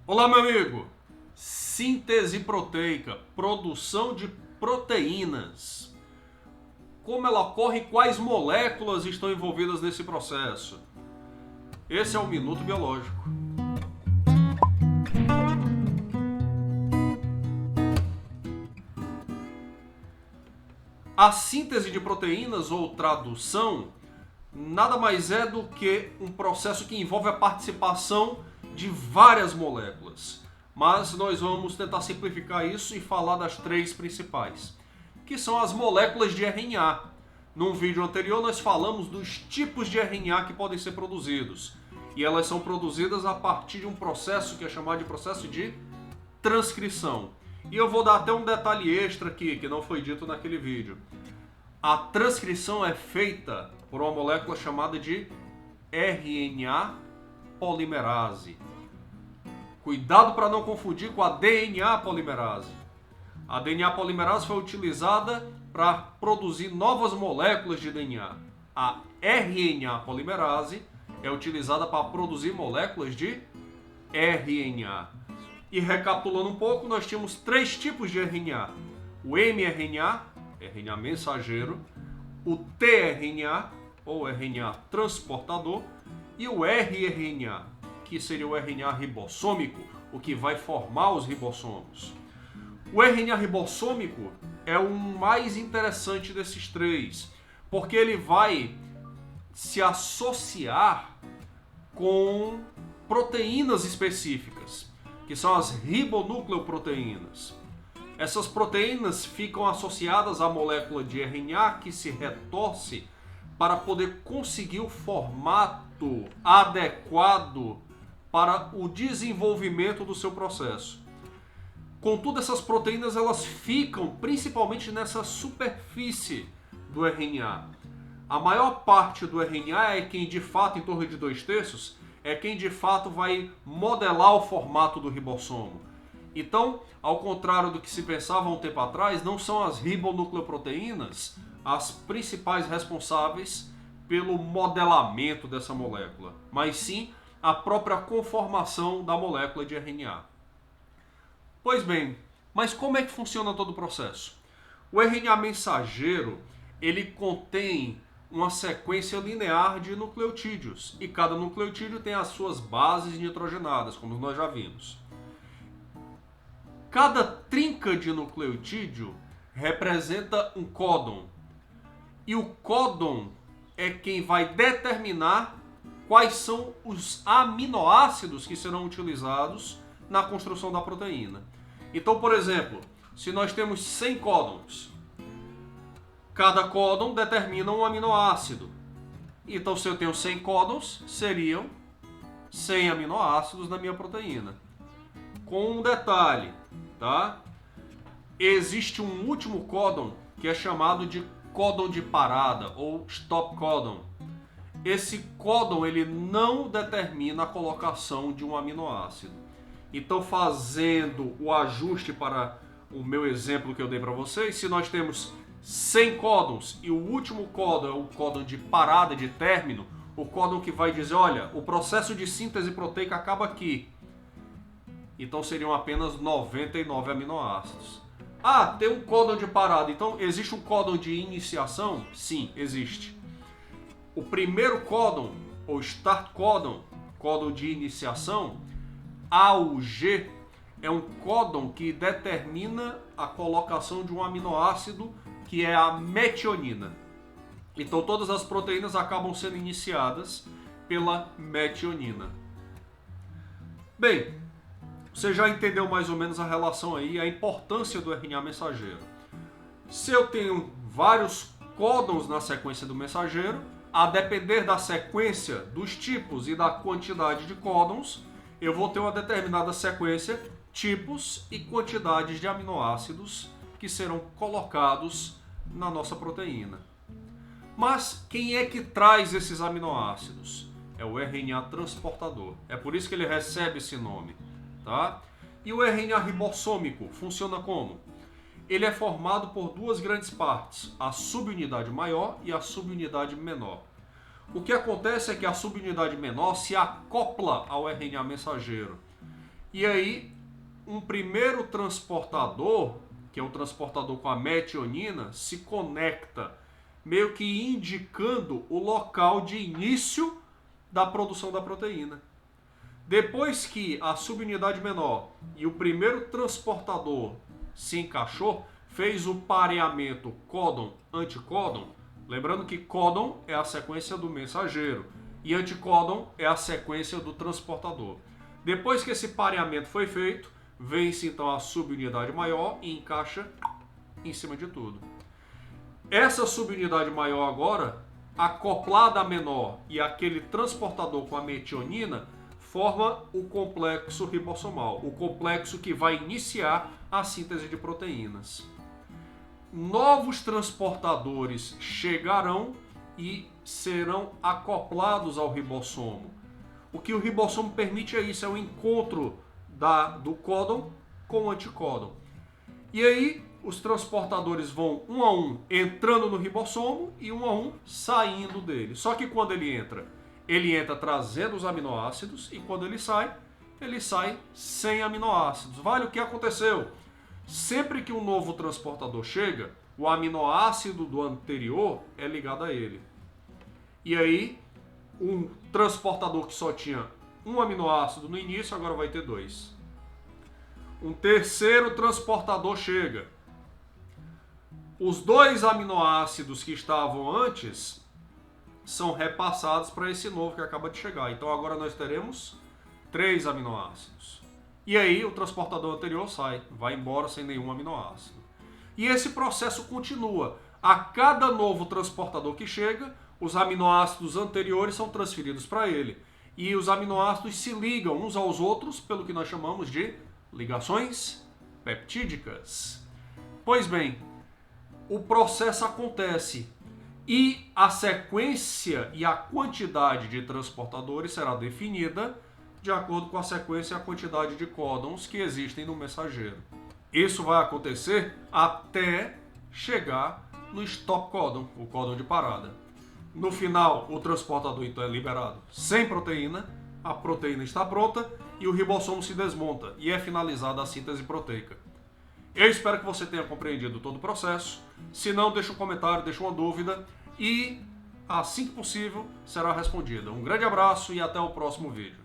Olá, meu amigo! Síntese proteica, produção de proteínas. Como ela ocorre e quais moléculas estão envolvidas nesse processo? Esse é o Minuto Biológico. A síntese de proteínas, ou tradução, nada mais é do que um processo que envolve a participação de várias moléculas. Mas nós vamos tentar simplificar isso e falar das três principais, que são as moléculas de RNA. Num vídeo anterior nós falamos dos tipos de RNA que podem ser produzidos. E elas são produzidas a partir de um processo que é chamado de processo de transcrição. E eu vou dar até um detalhe extra aqui, que não foi dito naquele vídeo. A transcrição é feita por uma molécula chamada de RNA polimerase. Cuidado para não confundir com a DNA polimerase. A DNA polimerase foi utilizada para produzir novas moléculas de DNA. A RNA polimerase é utilizada para produzir moléculas de RNA. E recapitulando um pouco, nós tínhamos três tipos de RNA. O mRNA, RNA mensageiro, o tRNA, ou RNA transportador, e o rRNA, que seria o RNA ribossômico, o que vai formar os ribossomos. O RNA ribossômico é o mais interessante desses três, porque ele vai se associar com proteínas específicas, que são as ribonucleoproteínas. Essas proteínas ficam associadas à molécula de RNA que se retorce para poder conseguir o formato adequado para o desenvolvimento do seu processo. Contudo, essas proteínas elas ficam principalmente nessa superfície do RNA. A maior parte do RNA é quem de fato, em torno de 2/3, é quem de fato vai modelar o formato do ribossomo. Então, ao contrário do que se pensava há um tempo atrás, não são as ribonucleoproteínas as principais responsáveis pelo modelamento dessa molécula, mas sim a própria conformação da molécula de RNA. Pois bem, mas como é que funciona todo o processo? O RNA mensageiro, ele contém uma sequência linear de nucleotídeos, e cada nucleotídeo tem as suas bases nitrogenadas, como nós já vimos. Cada trinca de nucleotídeo representa um códon, e o códon é quem vai determinar quais são os aminoácidos que serão utilizados na construção da proteína. Então, por exemplo, se nós temos 100 códons, cada códon determina um aminoácido. Então, se eu tenho 100 códons, seriam 100 aminoácidos na minha proteína. Com um detalhe, tá? Existe um último códon que é chamado de códon de parada ou stop códon. Esse códon ele não determina a colocação de um aminoácido. Então, fazendo o ajuste para o meu exemplo que eu dei para vocês, se nós temos 100 códons e o último códon é o códon de parada, de término, o códon que vai dizer, olha, o processo de síntese proteica acaba aqui. Então seriam apenas 99 aminoácidos. Ah, tem um códon de parada, então existe um códon de iniciação? Sim, existe. O primeiro códon, ou start códon, códon de iniciação, A ou G, é um códon que determina a colocação de um aminoácido que é a metionina. Então todas as proteínas acabam sendo iniciadas pela metionina. Bem, você já entendeu mais ou menos a relação aí, a importância do RNA mensageiro. Se eu tenho vários códons na sequência do mensageiro, a depender da sequência, dos tipos e da quantidade de códons, eu vou ter uma determinada sequência, tipos e quantidades de aminoácidos que serão colocados na nossa proteína. Mas quem é que traz esses aminoácidos? É o RNA transportador. É por isso que ele recebe esse nome. Tá? E o RNA ribossômico funciona como? Ele é formado por duas grandes partes, a subunidade maior e a subunidade menor. O que acontece é que a subunidade menor se acopla ao RNA mensageiro E aí, um primeiro transportador, que é o transportador com a metionina, se conecta, meio que indicando o local de início da produção da proteína. Depois que a subunidade menor e o primeiro transportador se encaixou, fez o pareamento códon-anticódon, lembrando que códon é a sequência do mensageiro e anticódon é a sequência do transportador. Depois que esse pareamento foi feito, vem-se então a subunidade maior e encaixa em cima de tudo. Essa subunidade maior agora, acoplada à menor e aquele transportador com a metionina, forma o complexo ribossomal, o complexo que vai iniciar a síntese de proteínas. Novos transportadores chegarão e serão acoplados ao ribossomo. O que o ribossomo permite é isso, é o encontro do códon com o anticódon. E aí os transportadores vão um a um entrando no ribossomo e um a um saindo dele. Só que quando ele entra trazendo os aminoácidos e quando ele sai sem aminoácidos. Vale o que aconteceu? Sempre que um novo transportador chega, o aminoácido do anterior é ligado a ele. E aí, um transportador que só tinha um aminoácido no início, agora vai ter 2. Um terceiro transportador chega. Os 2 aminoácidos que estavam antes são repassados para esse novo que acaba de chegar. Então agora nós teremos 3 aminoácidos. E aí o transportador anterior vai embora sem nenhum aminoácido. E esse processo continua. A cada novo transportador que chega, os aminoácidos anteriores são transferidos para ele. E os aminoácidos se ligam uns aos outros pelo que nós chamamos de ligações peptídicas. Pois bem, o processo acontece e a sequência e a quantidade de transportadores será definida de acordo com a sequência e a quantidade de códons que existem no mensageiro. Isso vai acontecer até chegar no stop códon, o códon de parada. No final, o transportador então é liberado sem proteína, a proteína está pronta e o ribossomo se desmonta e é finalizada a síntese proteica. Eu espero que você tenha compreendido todo o processo. Se não, deixa um comentário, deixa uma dúvida e, assim que possível, será respondida. Um grande abraço e até o próximo vídeo.